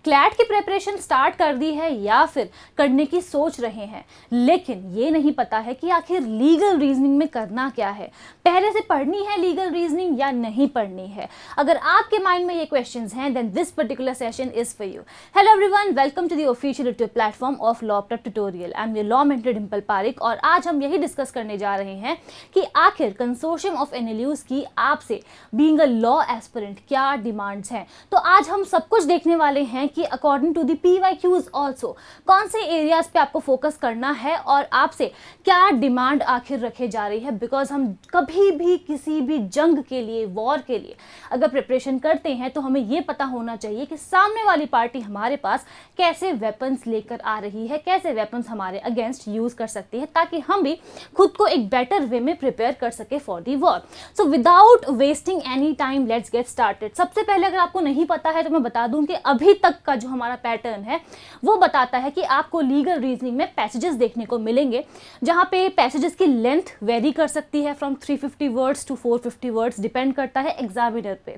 CLAT की preparation start कर दी है या फिर करने की सोच रहे हैं, लेकिन ये नहीं पता है कि आखिर लीगल रीजनिंग में करना क्या है, पहले से पढ़नी है लीगल रीजनिंग या नहीं पढ़नी है। अगर आपके माइंड में ये क्वेश्चंस हैं, then this particular session is for you. Hello everyone, welcome to the official YouTube platform of law prep tutorial. I am your law mentor Dimple Pareek और आज हम यही डिस्कस करने जा रहे हैं कि आखिर कंसोर्शियम ऑफ एनएलयूज की आपसे बीइंग अ लॉ एस्पिरेंट क्या डिमांड्स हैं। तो आज हम सब कुछ देखने वाले हैं कि according to the PYQs also कौन से एरियाज पे आपको फोकस करना है और आपसे क्या डिमांड आखिर रखे जा रही है। बिकॉज हम कभी भी किसी भी जंग के लिए, वॉर के लिए अगर प्रिपरेशन करते हैं तो हमें ये पता होना चाहिए कि सामने वाली पार्टी हमारे पास कैसे वेपन्स लेकर आ रही है, कैसे वेपन्स हमारे अगेंस्ट यूज कर सकती है, ताकि हम भी खुद को एक बेटर वे में प्रिपेयर कर सके for the war. So without wasting any time let's get started. सबसे पहले अगर आपको नहीं पता है तो मैं बता दूं कि अभी तक का जो हमारा पैटर्न है वो बताता है कि आपको लीगल रीजनिंग में पैसेजेस देखने को मिलेंगे, जहां पे पैसेजेस की लेंथ वेरी कर सकती है from 350 words to 450 words, depend करता है एग्जामिनर पे।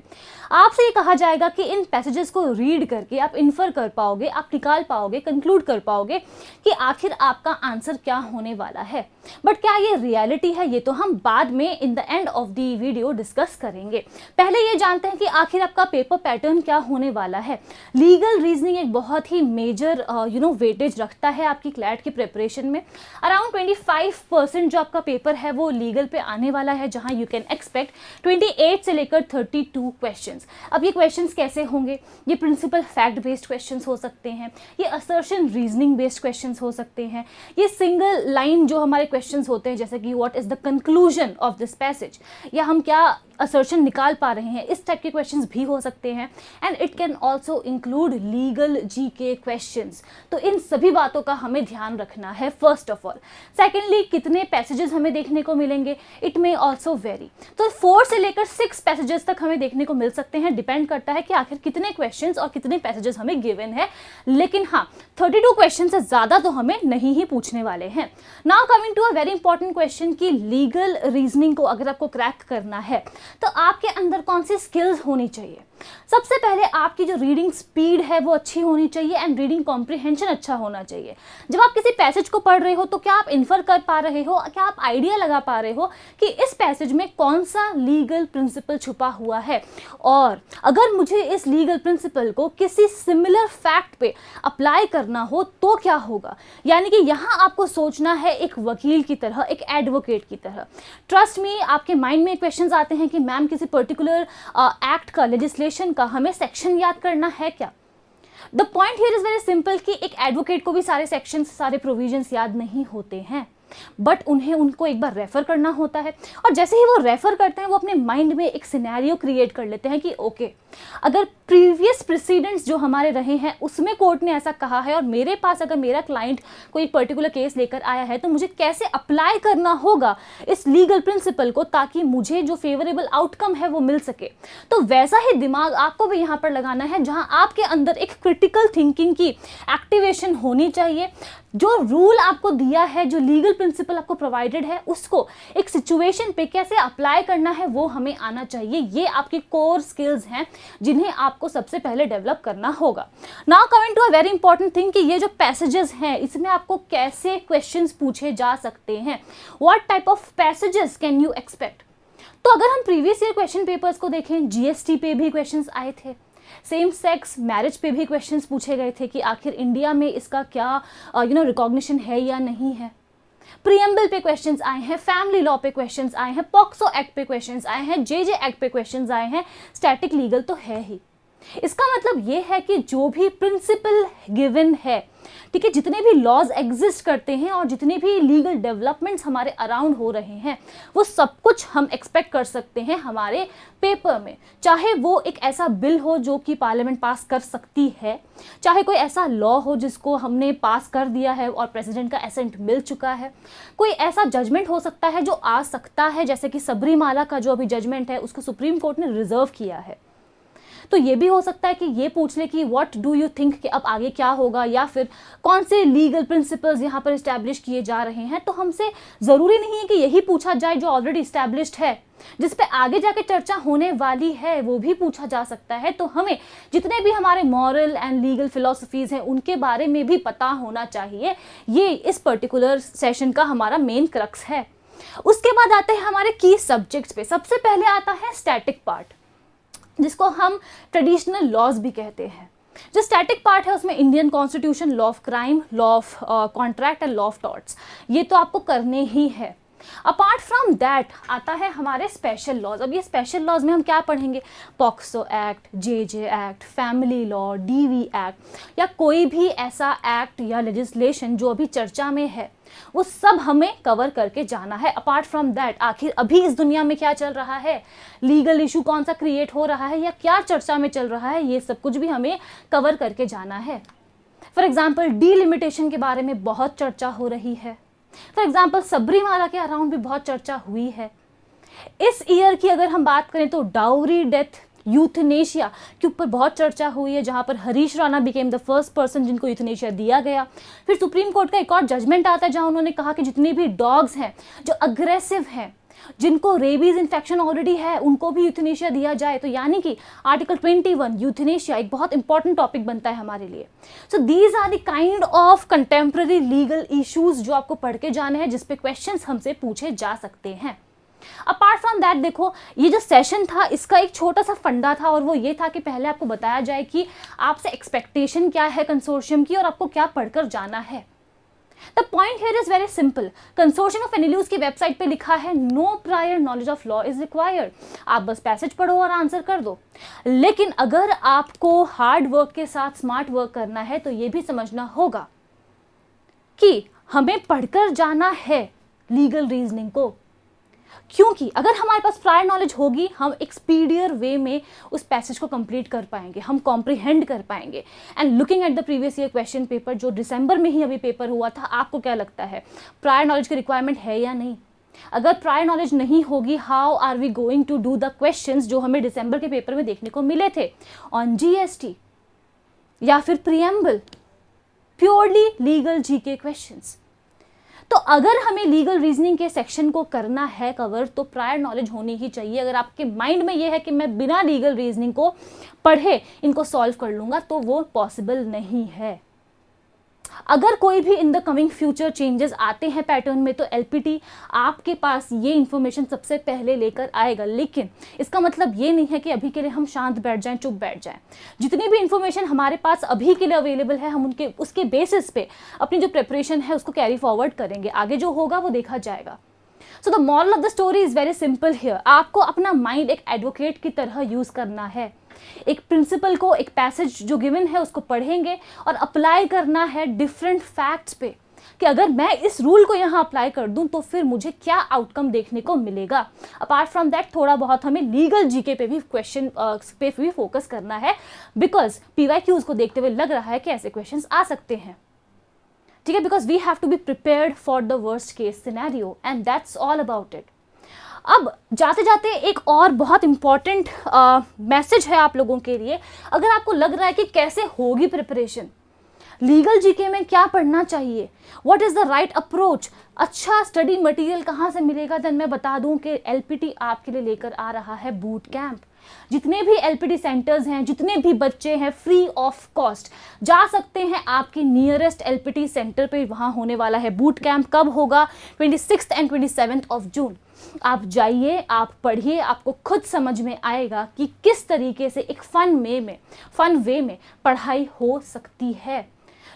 आपसे ये कहा जाएगा कि इन पैसेजेस को रीड करके आप इन्फर कर पाओगे, आप निकाल पाओगे, कंक्लूड कर पाओगे कि आखिर आपका आंसर क्या होने वाला है। बट क्या ये रियलिटी है, ये तो हम बाद में in the end of the video discuss करेंगे। पहले ये जानते हैं कि आखिर आपका पेपर पैटर्न क्या होने वाला है। लीगल रीजनिंग एक बहुत ही मेजर वेटेज रखता है आपकी क्लैट की प्रिपरेशन में। अराउंड 25% जो आपका पेपर है वो लीगल पे आने वाला है, जहां यू कैन एक्सपेक्ट 28 से लेकर 32 क्वेश्चंस। अब ये क्वेश्चंस कैसे होंगे? ये प्रिंसिपल फैक्ट बेस्ड क्वेश्चंस हो सकते हैं, ये असर्शन रीजनिंग बेस्ड क्वेश्चंस हो सकते हैं, ये सिंगल लाइन जो हमारे क्वेश्चंस होते हैं जैसे कि what is the conclusion of this passage, या हम क्या असर्शन निकाल पा रहे हैं, इस टाइप के क्वेश्चंस भी हो सकते हैं। And it can also include legal GK questions. तो इन सभी बातों का हमें ध्यान रखना है फर्स्ट ऑफ ऑल। सेकेंडली, कितने पैसेजेस हमें देखने को मिलेंगे, इट मे ऑल्सो वेरी। तो 4 से लेकर 6 पैसेजेस तक हमें देखने को मिल सकते हैं, डिपेंड करता है कि आखिर कितने क्वेश्चंस और कितने पैसेजेस हमें गिवन है। लेकिन हाँ, 32 क्वेश्चन से ज्यादा तो हमें नहीं ही पूछने वाले हैं। Now coming to a very important question कि लीगल रीजनिंग को अगर आपको क्रैक करना है तो आपके अंदर कौन सी स्किल्स होनी चाहिए। सबसे पहले आपकी जो रीडिंग स्पीड है वो अच्छी होनी चाहिए एंड रीडिंग कॉम्प्रिहेंशन अच्छा होना चाहिए। जब आप किसी पैसेज को पढ़ रहे हो तो क्या आप इन्फर कर पा रहे हो, क्या आप आइडिया लगा पा रहे हो कि इस पैसेज में कौन सा लीगल प्रिंसिपल छुपा हुआ है, और अगर मुझे इस लीगल प्रिंसिपल को किसी सिमिलर फैक्ट पे अप्लाई करना हो तो क्या होगा। यानी कि यहाँ आपको सोचना है एक वकील की तरह, एक एडवोकेट की तरह। ट्रस्ट मी, आपके माइंड में क्वेश्चंस आते हैं कि मैम किसी पर्टिकुलर एक्ट का, लेजिस्लेशन का हमें सेक्शन याद करना है क्या। The point here is very simple कि एक एडवोकेट को भी सारे सेक्शंस, सारे प्रोविजंस याद नहीं होते हैं, बट उनको एक बार रेफर करना होता है। और जैसे ही वो रेफर करते हैं वो अपने माइंड में एक सिनेरियो क्रिएट कर लेते हैं कि ओके, अगर प्रीवियस प्रेसिडेंट्स जो हमारे रहे हैं उसमें कोर्ट ने ऐसा कहा है और मेरे पास अगर मेरा क्लाइंट कोई पर्टिकुलर केस लेकर आया है तो मुझे कैसे अप्लाई करना होगा इस लीगल प्रिंसिपल को, ताकि मुझे जो फेवरेबल आउटकम है वो मिल सके। तो वैसा ही दिमाग आपको भी यहाँ पर लगाना है, जहाँ आपके अंदर एक क्रिटिकल थिंकिंग की एक्टिवेशन होनी चाहिए। जो रूल आपको दिया है, जो लीगल प्रिंसिपल आपको प्रोवाइडेड है, उसको एक सिचुएशन पे कैसे अप्लाई करना है वो हमें आना चाहिए। ये आपकी कोर स्किल्स हैं जिन्हें आपको सबसे पहले डेवलप करना होगा। Now coming to a very important thing कि ये जो पैसेजेस हैं इसमें आपको कैसे क्वेश्चंस पूछे जा सकते हैं, what type of passages can you expect. तो अगर हम प्रीवियस ईयर क्वेश्चन पेपर्स को देखें, जीएसटी पे भी क्वेश्चंस आए थे, सेम सेक्स मैरिज पे भी क्वेश्चंस पूछे गए थे कि आखिर इंडिया में इसका क्या रिकॉग्निशन है या नहीं है। प्रीएम्बल पे क्वेश्चंस आए हैं, फैमिली लॉ पे क्वेश्चंस आए हैं, पॉक्सो एक्ट पे क्वेश्चंस आए हैं, जेजे एक्ट पे क्वेश्चंस आए हैं, स्टैटिक लीगल तो है ही। इसका मतलब ये है कि जो भी प्रिंसिपल गिवन है, ठीक है, जितने भी लॉज एग्जिस्ट करते हैं और जितने भी लीगल डेवलपमेंट्स हमारे अराउंड हो रहे हैं, वो सब कुछ हम एक्सपेक्ट कर सकते हैं हमारे पेपर में। चाहे वो एक ऐसा बिल हो जो कि पार्लियामेंट पास कर सकती है, चाहे कोई ऐसा लॉ हो जिसको हमने पास कर दिया है और प्रेसिडेंट का एसेंट मिल चुका है, कोई ऐसा जजमेंट हो सकता है जो आ सकता है, जैसे कि सबरीमाला का जो अभी जजमेंट है उसको सुप्रीम कोर्ट ने रिजर्व किया है। तो ये भी हो सकता है कि ये पूछ ले कि व्हाट डू यू थिंक कि अब आगे क्या होगा, या फिर कौन से लीगल प्रिंसिपल्स यहाँ पर इस्टेब्लिश किए जा रहे हैं। तो हमसे ज़रूरी नहीं है कि यही पूछा जाए जो ऑलरेडी इस्टेब्लिश्ड है, जिस पे आगे जाके चर्चा होने वाली है वो भी पूछा जा सकता है। तो हमें जितने भी हमारे मॉरल एंड लीगल फिलॉसफीज हैं उनके बारे में भी पता होना चाहिए। ये इस पर्टिकुलर सेशन का हमारा मेन क्रक्स है। उसके बाद आते हैं हमारे की सब्जेक्ट्स पे। सबसे पहले आता है स्टैटिक पार्ट, जिसको हम ट्रेडिशनल लॉज भी कहते हैं। जो स्टैटिक पार्ट है उसमें Indian constitution, law of crime, law of contract and law of torts, ये तो आपको करने ही है। अपार्ट फ्रॉम दैट आता है हमारे स्पेशल लॉज। अब ये स्पेशल लॉज में हम क्या पढ़ेंगे? POCSO act, J act, family law, DV act, या कोई भी ऐसा एक्ट या लेजिस्लेशन जो अभी चर्चा में है, वो सब हमें कवर करके जाना है। अपार्ट फ्रॉम दैट आखिर अभी इस दुनिया में क्या चल रहा है, लीगल इशू कौन सा क्रिएट हो रहा है या क्या चर्चा में चल रहा है, ये सब कुछ भी हमें कवर करके जाना है। फॉर एग्जाम्पल डीलिमिटेशन के बारे में बहुत चर्चा हो रही है। फॉर एग्जाम्पल सबरीमाला के अराउंड भी बहुत चर्चा हुई है। इस ईयर की अगर हम बात करें तो डाउरी डेथ, यूथनेशिया के ऊपर बहुत चर्चा हुई है, जहां पर Harish Rana became the first person जिनको यूथनेशिया दिया गया। फिर सुप्रीम कोर्ट का एक और जजमेंट आता है जहां उन्होंने कहा कि जितने भी डॉग्स हैं जो अग्रेसिव हैं, जिनको रेबीज इन्फेक्शन ऑलरेडी है, उनको भी यूथनेशिया दिया जाए। तो यानी कि आर्टिकल 21 यूथनेशिया एक बहुत इंपॉर्टेंट टॉपिक बनता है हमारे लिए। So these are the kind of contemporary legal issues जो आपको पढ़ के जाने हैं, जिसपे क्वेश्चंस हमसे पूछे जा सकते हैं। अपार्ट फ्रॉम दैट देखो, ये जो सेशन था इसका एक छोटा सा फंडा था, और वो ये था कि पहले आपको बताया जाए कि आपसे एक्सपेक्टेशन क्या है कंसोर्शियम की और आपको क्या पढ़कर जाना है। The point here is very simple. Consortium of NLUs की वेबसाइट पे लिखा है no prior knowledge of law is required. आप बस पैसेज पढ़ो और आंसर कर दो। लेकिन अगर आपको हार्ड वर्क के साथ स्मार्ट वर्क करना है तो ये भी समझना होगा कि हमें पढ़कर जाना है लीगल रीजनिंग को, क्योंकि अगर हमारे पास प्रायर नॉलेज होगी हम एक स्पीडियर वे में उस पैसेज को कंप्लीट कर पाएंगे, हम कॉम्प्रिहेंड कर पाएंगे। And looking at the previous year question paper जो दिसंबर में ही अभी पेपर हुआ था, आपको क्या लगता है प्रायर नॉलेज की रिक्वायरमेंट है या नहीं? अगर प्रायर नॉलेज नहीं होगी, how are we going to do the questions जो हमें दिसंबर के पेपर में देखने को मिले थे ऑन जीएसटी या फिर preamble, purely legal GK questions. तो अगर हमें लीगल रीजनिंग के सेक्शन को करना है कवर, तो प्रायर नॉलेज होनी ही चाहिए। अगर आपके माइंड में ये है कि मैं बिना लीगल रीजनिंग को पढ़े इनको सॉल्व कर लूँगा, तो वो पॉसिबल नहीं है। अगर कोई भी in the coming future changes आते हैं पैटर्न में, तो एलपीटी आपके पास ये इन्फॉर्मेशन सबसे पहले लेकर आएगा। लेकिन इसका मतलब ये नहीं है कि अभी के लिए हम शांत बैठ जाएं, चुप बैठ जाएं। जितनी भी इन्फॉर्मेशन हमारे पास अभी के लिए अवेलेबल है, हम उसके बेसिस पे अपनी जो प्रिपरेशन है उसको कैरी फॉरवर्ड करेंगे। आगे जो होगा वो देखा जाएगा। So the moral of the story is very simple here. आपको अपना माइंड एक एडवोकेट की तरह यूज करना है। एक प्रिंसिपल को, एक पैसेज जो गिवन है उसको पढ़ेंगे और अप्लाई करना है डिफरेंट फैक्ट्स पे, कि अगर मैं इस रूल को यहाँ अप्लाई कर दूं तो फिर मुझे क्या आउटकम देखने को मिलेगा। अपार्ट फ्रॉम दैट थोड़ा बहुत हमें लीगल जीके पे भी क्वेश्चन पे भी फोकस करना है, बिकॉज पीवाईक्यूज को देखते हुए लग रहा है कि ऐसे क्वेश्चंस आ सकते हैं। ठीक है, because we have to be prepared for the worst case scenario and that's all about it. अब जाते जाते एक और बहुत इंपॉर्टेंट मैसेज है आप लोगों के लिए। अगर आपको लग रहा है कि कैसे होगी प्रिपरेशन, लीगल जीके में क्या पढ़ना चाहिए, what is the right approach, अच्छा स्टडी मटेरियल कहाँ से मिलेगा, देन मैं बता दूं कि एलपीटी आपके लिए लेकर आ रहा है बूट कैंप। जितने भी एलपीटी सेंटर्स हैं, जितने भी बच्चे हैं, फ्री ऑफ कॉस्ट जा सकते हैं आपके नियरेस्ट एलपीटी सेंटर पे। वहाँ होने वाला है बूट कैंप। कब होगा? 26 एंड 27 ऑफ जून। आप जाइए, आप पढ़िए, आपको खुद समझ में आएगा कि किस तरीके से एक फन वे में पढ़ाई हो सकती है,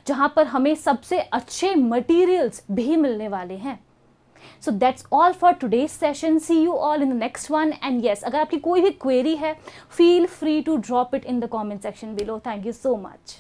जहाँ पर हमें सबसे अच्छे मटेरियल्स भी मिलने वाले हैं। So that's all for today's session. See you all in the next one. And yes, अगर आपकी कोई भी query है, feel free to drop it in the comment section below. Thank you so much.